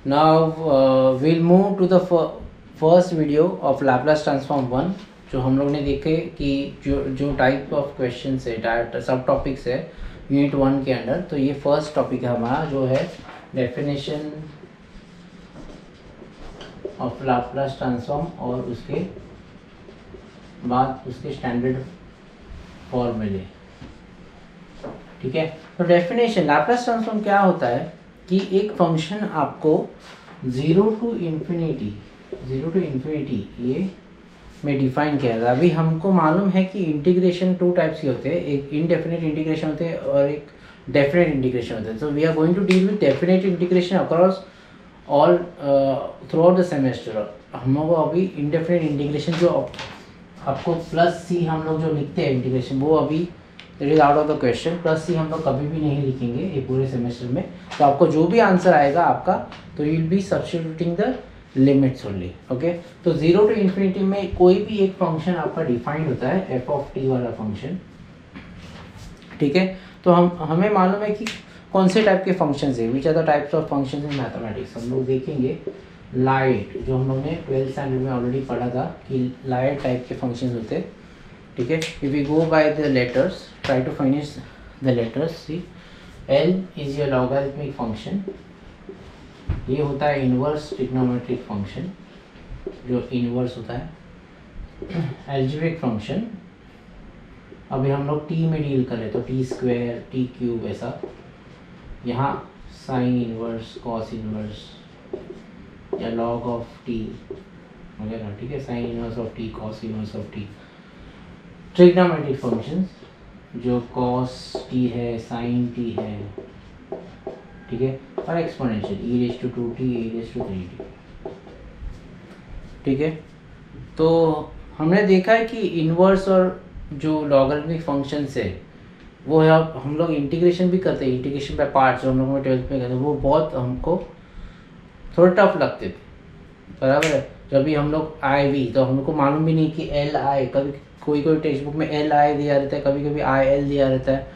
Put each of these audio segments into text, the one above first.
Now we'll move to the first video of Laplace transform 1, जो हम लोग ने देखे कि जो टाइप ऑफ क्वेश्चन है, सब टॉपिक्स है यूनिट 1 के अंडर। तो ये फर्स्ट टॉपिक है हमारा, जो है डेफिनेशन ऑफ लाप्लास ट्रांसफॉर्म और उसके बाद उसके स्टैंडर्ड फॉर्मूले। ठीक है, तो डेफिनेशन लाप्लास ट्रांसफॉर्म क्या होता है कि एक फंक्शन आपको 0 टू इन्फिनिटी ये में डिफाइन किया था। अभी हमको मालूम है कि इंटीग्रेशन टू टाइप्स के होते हैं, एक इनडेफिनेट इंटीग्रेशन होते हैं और एक डेफिनेट इंटीग्रेशन होते हैं। So we are going to deal with definite integration across all throughout the semester. हम लोग को अभी इनडेफिनेट इंटीग्रेशन जो आपको प्लस सी हम लोग जो लिखते हैं इंटीग्रेशन, वो अभी that is out of the question. Plus C हम लोग कभी भी नहीं लिखेंगे ये पूरे सेमेस्टर में। तो आपको जो भी आंसर आएगा आपका, तो you will be substituting the limits only. Okay, तो 0 टू इन्फिनिटी में कोई भी एक फंक्शन आपका डिफाइंड होता है, एफ ऑफ टी वाला फंक्शन। ठीक है, तो हमें मालूम है कि कौन से टाइप के फंक्शंस है, which are the types of functions in mathematics. हम लोग देखेंगे लाइट, जो हम लोग ने 12th स्टैंडर्ड में ऑलरेडी पढ़ा था कि लाइट टाइप के फंक्शंस होते हैं। ठीक है, if we go by the letters, try to finish the letters. C, L is your logarithmic function, ये होता है इनवर्स ट्रिग्नोमेट्रिक फंक्शन, जो इनवर्स होता है। एल्जेब्रिक फंक्शन, अभी हम लोग टी में डील करें तो टी स्क्वायर, टी क्यूब, ऐसा। यहाँ साइन इनवर्स, कॉस इनवर्स या लॉग ऑफ टी वगैरह। ठीक है, sine inverse of T, cos inverse of T. Trigonometric functions, जो कॉस टी है, साइन टी है। ठीक है, और exponential e raised to 2t, e raised to 3t। ठीक है, तो हमने देखा है कि इनवर्स और जो लॉगरिथमिक फंक्शंस है वो है, हम लोग इंटीग्रेशन भी करते हैं, इंटीग्रेशन बाय पार्ट्स जो हम लोग 12th में करते हैं, वो बहुत हमको थोड़े टफ लगते थे। बराबर है, जब भी हम लोग आई वी, तो हमको मालूम भी नहीं कि एल आई, कभी कोई टेक्स्ट बुक में एल आई दिया रहता है, कभी कभी आई एल दिया रहता है।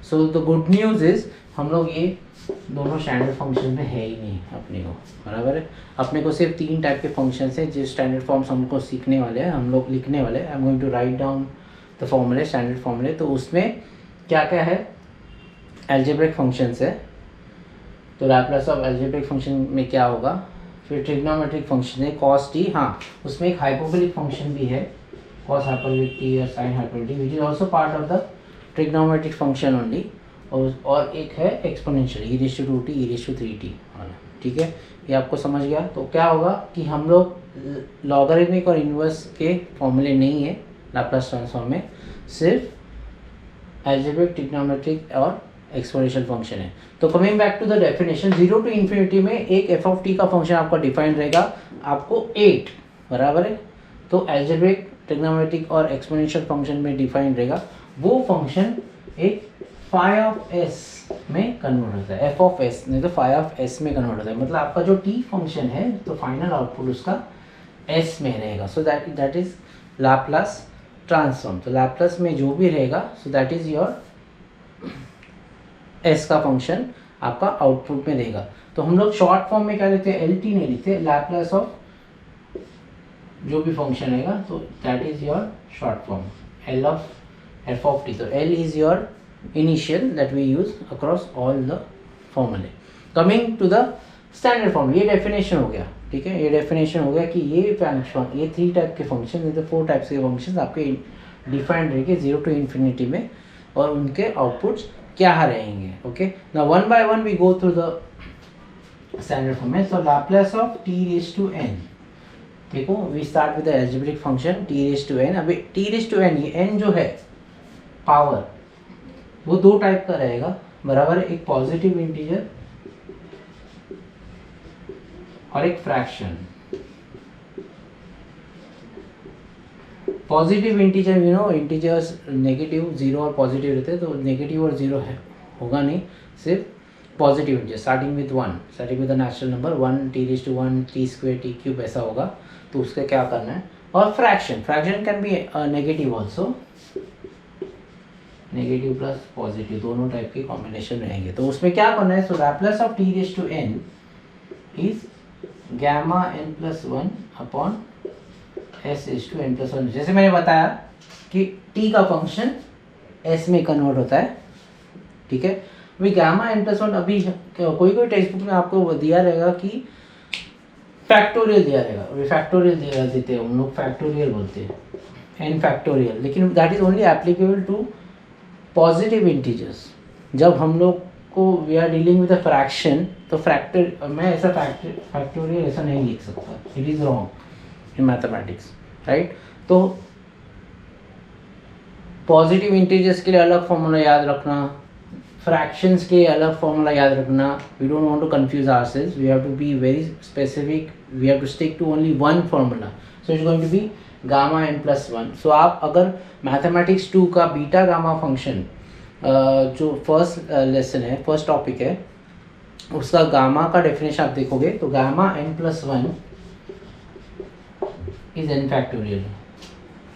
So the good news is हम लोग ये दोनों स्टैंडर्ड फंक्शन में है ही नहीं अपने को। बराबर है, अपने को सिर्फ 3 टाइप के फंक्शंस हैं जिस स्टैंडर्ड फॉर्म्स हमको सीखने वाले हैं, हम लोग लिखने वाले हैं। I am going to write down the फॉर्मूले, स्टैंडर्ड फॉर्मूले। तो उसमें क्या क्या है, एल्जेब्रिक फंक्शंस है, तो लैप्लास ऑफ एल्जेब्रिक फंक्शन में क्या होगा। फिर ट्रिग्नोमेट्रिक फंक्शन है, कॉस टी, हाँ उसमें एक हाइपरबोलिक फंक्शन भी है, कॉस हाइपरबोलिक टी और sine hyperbolic T, which is also part of the trigonometric function only. और एक है exponential, e raised to 2t, e raised to 3t वाला। ठीक है, ये आपको समझ गया। तो क्या होगा कि हम लोग लॉगरिथमिक और इनवर्स के फॉर्मूले नहीं है लैप्लास ट्रांसफॉर्म में, सिर्फ एल्जेब्रिक, ट्रिग्नोमेट्रिक और एक्सपोनेंशियल फंक्शन है। तो coming back to the definition, 0 to infinity में एक एफ ऑफ टी का फंक्शन आपका डिफाइन रहेगा, आपको 8। बराबर है, तो एल्जेब्रिक, ट्रिग्नोमेट्रिक और एक्सपोनेंशियल फंक्शन में डिफाइन रहेगा। वो फंक्शन एक फाई ऑफ एस में कन्वर्ट होता है, एफ ऑफ एस नहीं तो फाई ऑफ एस में कन्वर्ट होता है। मतलब आपका जो टी फंक्शन है, तो फाइनल आउटपुट उसका एस में रहेगा। So that is Laplace transform. तो लाप्लास में जो भी रहेगा, so that is your S का फंक्शन आपका आउटपुट में देगा। तो हम लोग शॉर्ट फॉर्म में क्या लिखते हैं, एल टी नहीं लिखते, लैप्लास ऑफ जो भी फंक्शन रहेगा, तो that is your short form, L of F of T. तो L is your initial that we use across all the formulae. Coming to the standard form, ये definition हो गया। ठीक है, ये definition हो गया कि ये फंक्शन, ये 3 टाइप के फंक्शन, ये तो 4 टाइप्स के फंक्शन आपके डिफाइंड रहेंगे 0 टू इन्फिनिटी में, और उनके आउटपुट्स क्या रहेंगे। Okay, now one by one we go through the standard form. So Laplace of t raised to n, देखो we start with the algebraic function t raised to n। अभी t raised to n, ये n जो है power, वो 2 type का रहेगा। बराबर है, एक पॉजिटिव इंटीजर और एक fraction. Positive integer, you know integers negative, 0 और पॉजिटिव रहते हैं, तो नेगेटिव और 0 है होगा नहीं, सिर्फ positive integer starting with 1, starting with the natural number 1, t raised to 1, t square, t cube, ऐसा होगा। तो उसका क्या करना है। और fraction can be negative also, negative plus positive दोनों टाइप के कॉम्बिनेशन रहेंगे। तो उसमें क्या करना है, so Laplace of t raised to n is gamma n plus 1 upon s is to n plus 1। जैसे मैंने बताया कि t का फंक्शन s में कन्वर्ट होता है, ठीक है। अभी गामा n प्लस 1 अभी कोई कोई टेक्स्ट बुक में आपको दिया रहेगा कि फैक्टोरियल दिया रहेगा, अभी फैक्टोरियल देते हैं हम लोग, फैक्टोरियल बोलते हैं n फैक्टोरियल, लेकिन that is only applicable to positive integers. जब हम लोग को we are dealing with a fraction, तो फैक्टर मैं ऐसा फैक्टोरियल ऐसा नहीं लिख सकता, it is wrong in mathematics, right. तो पॉजिटिव इंटीजर्स के लिए अलग फॉर्मूला याद रखना, फ्रैक्शंस के अलग फॉर्मूला याद रखना। We don't want to confuse ourselves, we have to be very specific, we have to stick to only one formula. So it's going to be gamma n plus 1। सो आप अगर mathematics 2 का beta gamma function जो first lesson है, first topic है, उसका gamma का definition आप देखोगे तो gamma n plus 1 is n factorial,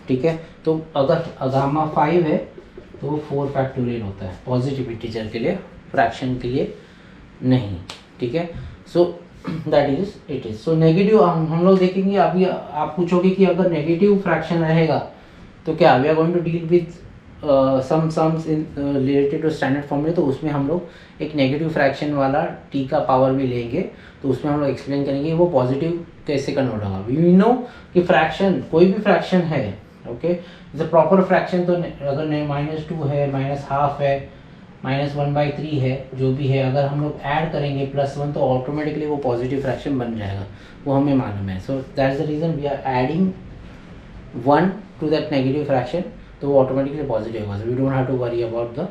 ठीक है। तो अगर गामा 5 है तो वो 4 फैक्टोरियल होता है पॉजिटिव इंटीजर के लिए, फ्रैक्शन के लिए नहीं, ठीक है। So that is it is. So negative हम लोग देखेंगे। अभी आप पूछोगे कि अगर नेगेटिव फ्रैक्शन रहेगा तो क्या we are going to deal with some sums in related to standard फॉर्मूले, तो उसमें हम लोग एक नेगेटिव फ्रैक्शन वाला t का पावर भी लेंगे, तो उसमें हम लोग एक्सप्लेन करेंगे वो पॉजिटिव कैसे कन्वर्ट होगा। वी नो कि फ्रैक्शन कोई भी फ्रैक्शन है, ओके, जैसे प्रॉपर फ्रैक्शन तो अगर -2 है, -12 है, -1/3 है, जो भी है, अगर हम लोग ऐड करेंगे +1 तो ऑटोमेटिकली वो पॉजिटिव फ्रैक्शन बन जाएगा, वो हमें मालूम है। So that's the reason we are adding 1 to that negative fraction, तो वो ऑटोमेटिकली पॉजिटिव होगा। We don't have to worry about the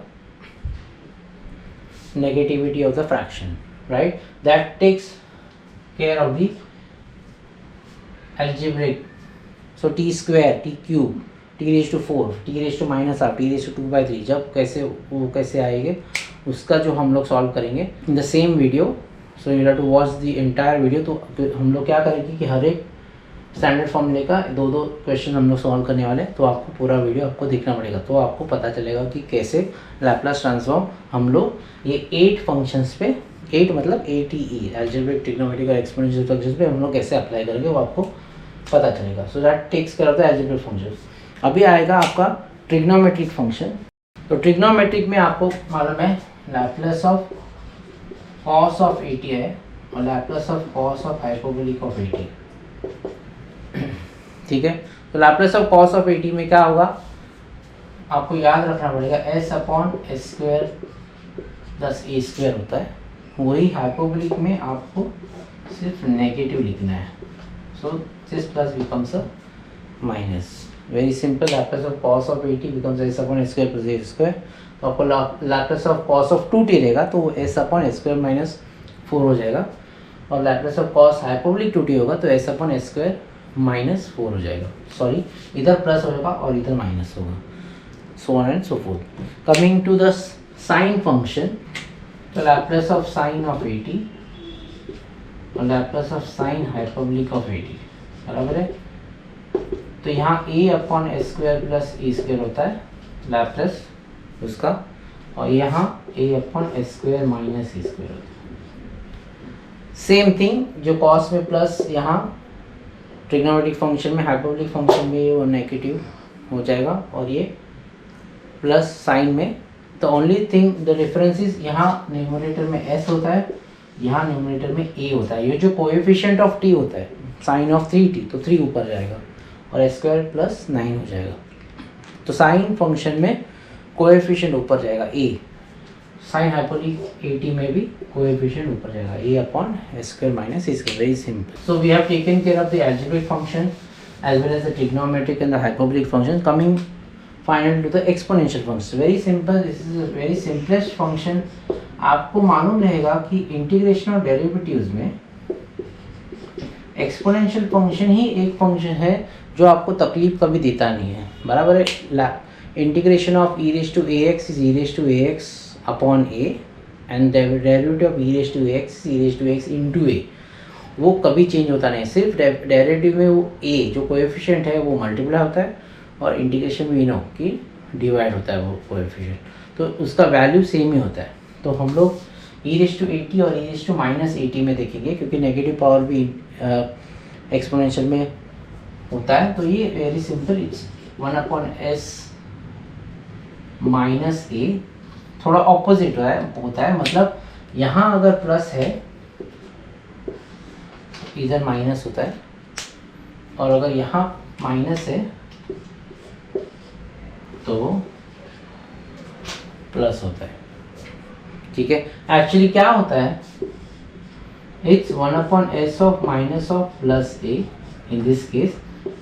negativity of the fraction, right? That takes care of the algebraic. So t square, t cube, t raised to 4, t raised to -half, t raised to 2/3, जब कैसे वो कैसे आएंगे उसका जो हम लोग solve करेंगे in the same video. So you have to watch the entire video. तो हम लोग क्या करेंगे कि हर एक स्टैंडर्ड फॉर्मूले का 2-2 क्वेश्चन हम लोग सॉल्व करने वाले हैं, तो आपको पूरा वीडियो आपको देखना पड़ेगा, तो आपको पता चलेगा कि कैसे लैप्लास ट्रांसफॉर्म हम लोग ये 8 फंक्शंस पे, 8 मतलब ATE अलजेब्रिक ट्रिग्नोमेट्रिक और एक्सपोनेंशियल फंक्शंस पे हम लोग कैसे अप्लाई करेंगे वो आपको पता चलेगा। So that takes care of the algebraic function. अभी आएगा आपका ट्रिग्नोमेट्रिक फंक्शन। तो ट्रिग्नोमेट्रिक में आपको मालूम है लैप्लास ऑफ कॉस ऑफ 80 है और Laplace of cos of hyperbolic of 80, ठीक है। तो लैप्लास ऑफ कॉस ऑफ 80 में क्या होगा आपको याद रखना पड़ेगा, s/s² + a² होता है। वही हाइपरबोलिक में आपको सिर्फ नेगेटिव लिखना है। So this plus becomes a minus. Very simple, Laplace of cos of 80 becomes s/s² + a²। तो आपको Laplace of cos of 2t रहेगा तो वो s/s² - 4 हो जाएगा, और Laplace of cos hyperbolic 2t होगा तो s/s² -4 हो जाएगा। सॉरी, इधर प्लस होगा और इधर माइनस होगा, so on and so forth. Coming to the sine function, तो लैप्लास ऑफ साइन ऑफ 80 और Laplace of sine hyperbolic of 80 बराबर है। तो यहाँ a/s² + a² होता है लैप्लास उसका, और यहाँ a/s² - a² होता है। सेम थिंग जो कॉस में प्लस, यहाँ ट्रिग्नोमेट्रिक फंक्शन में, हाइपरबोलिक फंक्शन में वो नेगेटिव हो जाएगा और ये प्लस साइन में। The only thing the difference is यहाँ न्यूमरेटर में s होता है, यहाँ न्यूमरेटर में a होता है। ये जो कोएफिशिएंट ऑफ t होता है साइन ऑफ 3t, तो 3 ऊपर जाएगा और s² + 9 हो जाएगा। तो साइन फंक्शन में कोएफिशिएंट ऊपर जाएगा a, साइन हाइपरबोलिक 80 में भी कोएफिशिएंट ऊपर जाएगा a/s² - a²। Very simple. So we have taken care of the algebraic function as well as the trigonometric and the hyperbolic function. Coming finally to the exponential function. Very simple, this is a very simplest function. आपको मालूम रहेगा कि integration और derivatives में exponential function ही एक function है जो आपको तकलीफ कभी देता नहीं है, बराबर है। Integration of e⁻ax is e⁻ax upon a and the derivative of e⁻x is e⁻x into a, वो कभी चेंज होता नहीं। सिर्फ डेरिवेटिव में वो a जो कोएफिशिएंट है वो मल्टीप्लाई होता है और इंटीग्रेशन में नो कि डिवाइड होता है वो कोएफिशिएंट, तो उसका वैल्यू सेम ही होता है। तो हम लोग e⁻80 और e⁻80 में देखेंगे, क्योंकि नेगेटिव पावर भी एक्सपोनेंशियल में होता है। तो ये very simple, it's 1/s minus a, थोड़ा ऑपोजिट होता है, मतलब यहाँ अगर प्लस है इधर माइनस होता है, और अगर यहाँ माइनस है तो प्लस होता है। ठीक है, एक्चुअली क्या होता है, it's 1/s of minus of plus a in this case,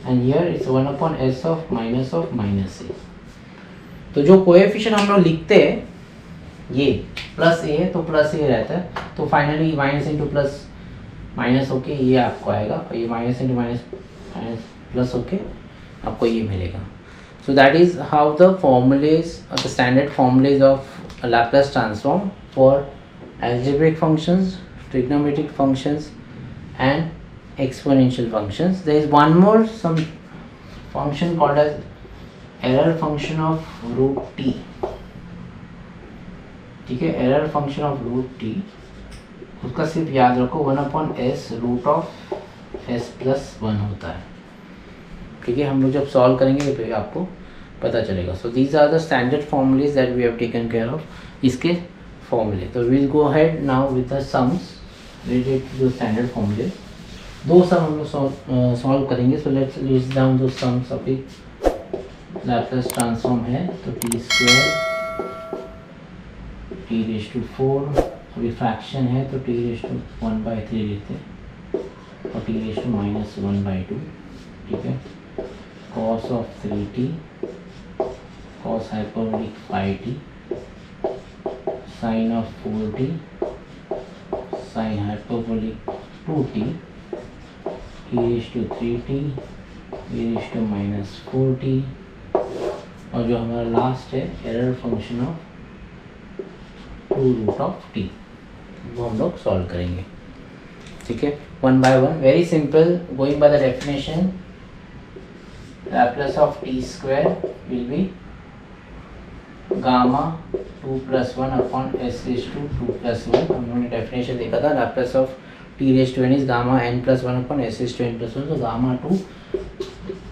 and here it's 1/s of minus a। तो जो कोएफिशिएंट हम लोग लिखते हैं, ये प्लस a है तो प्लस a रहता है, तो finally minus into plus minus होके ये आपको आएगा, और ये माइनस इंटू माइनस प्लस होके आपको ये मिलेगा। So that is how the formulas or the standard formulas of a Laplace transform for algebraic functions, trigonometric functions and exponential functions. There is one more some function called as error function of root t. ठीक है, error function of root t, उसका सिर्फ याद रखो 1/s root of s plus 1 होता है। ठीक है, हम लोग जब सॉल्व करेंगे तो आपको पता चलेगा। So these are the standard formulae that we have taken care of, इसके फॉर्मूले। तो we'll go ahead now with the sums related to the standard फॉर्मूले। दो सम हम लोग सॉल्व करेंगे। सो लेट्स लिस्ट डाउन दो sums of it. Laplace transform है तो t² t⁴, अभी फ्रैक्शन है तो t⁻⁴ लेते हैं, और t⁻⁻²। ठीक है, cos of 3t, cos hyperbolic 5t, sin of 4t, sin hyperbolic 2t, e⁻3t, e⁻⁻4t, और जो हमारा लास्ट है एरर फंक्शन ऑफ 2√t, वो हम लोग सॉल्व करेंगे। ठीक है, one by one, very simple. Going by the definition, Laplace of t² will be gamma 2 + 1 upon s⁻² + 1। हम लोगों ने डेफिनेशन देखा था, Laplace of t⁻n is gamma n + 1 upon s⁻n + 1, तो gamma 2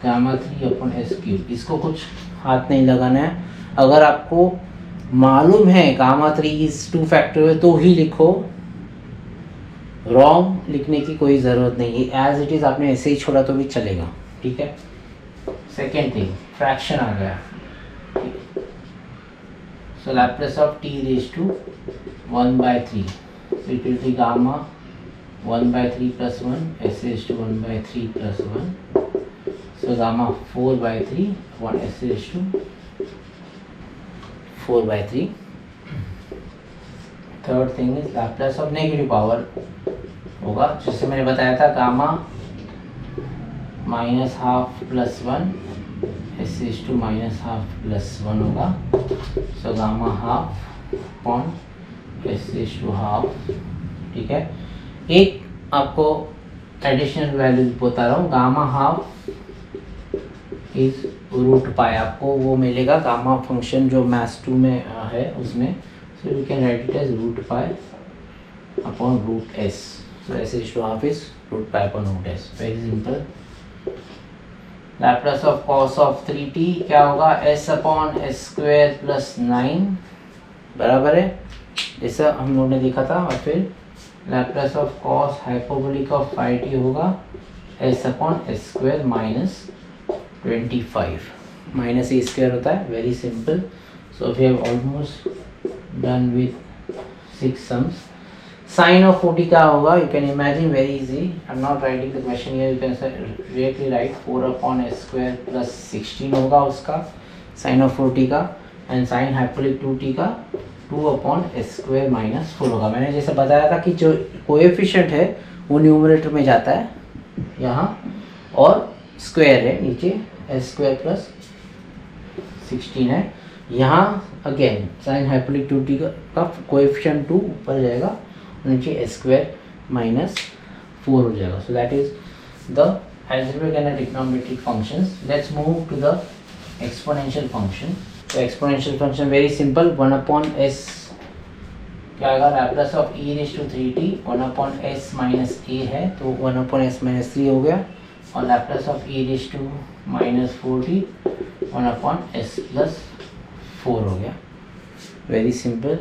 gamma 3 upon s³। इसको कुछ हाथ नहीं लगाना है। अगर आपको मालूम है gamma 3 is 2 फैक्टोरियल तो ही लिखो, रॉन्ग लिखने की कोई ज़रूरत नहीं है, एज इट इज़ आपने ऐसे ही छोड़ा तो भी चलेगा। ठीक है, सेकेंड थिंग, फ्रैक्शन आ गया। So Laplace of t⁻1/3, it will be gamma 1/3 + 1 s⁻1/3 + 1, so gamma 4/3 upon s⁻4/3। Third thing is Laplace of negative power होगा, जैसे मैंने बताया था, गामा -½ + 1 s⁻² + 1 होगा, सो गामा 12 अपॉन s⁻²। ठीक है, एक आपको एडिशनल वैल्यू बता रहा हूँ, गामा 12 इज √π, आपको वो मिलेगा गामा फंक्शन जो मैथ्स 2 में है उसमें। So you can write it as √π upon √s, so s⁻² is √π upon √s, very simple. Laplace of cos of 3t क्या होगा, s/s² + 9 बराबर है, जैसा हम लोगों ने देखा था। और फिर Laplace of cos hyperbolic of 5t होगा s/s² - 25, -a² होता है, very simple. So we have almost done with 6 sums. Sin of 40 क्या होगा, you can imagine, very easy. I'm not writing the question here, you can directly write 4/s² + 16 होगा उसका sin of 40 का, and sin hyperbolic 2t का 2/s² - 4 होगा। मैंने जैसे बताया था कि जो कोएफिशिएंट है वो न्यूमरेटर में जाता है यहाँ, और स्क्वायर है नीचे, s² + 16 है यहाँ। अगेन sin hyperbolic 2t का कोएफिशिएंट 2 ऊपर जाएगा, नीचे s² - 4 हो जाएगा। So that is the algebraic and trigonometric functions. Let's move to the exponential function. So exponential function very simple, 1/s क्या आएगा, Laplace of e raise to 3t 1/s minus a है तो 1/s minus 3 हो गया, और Laplace of e raise to minus 4t 1/s plus 4 हो गया। Very simple.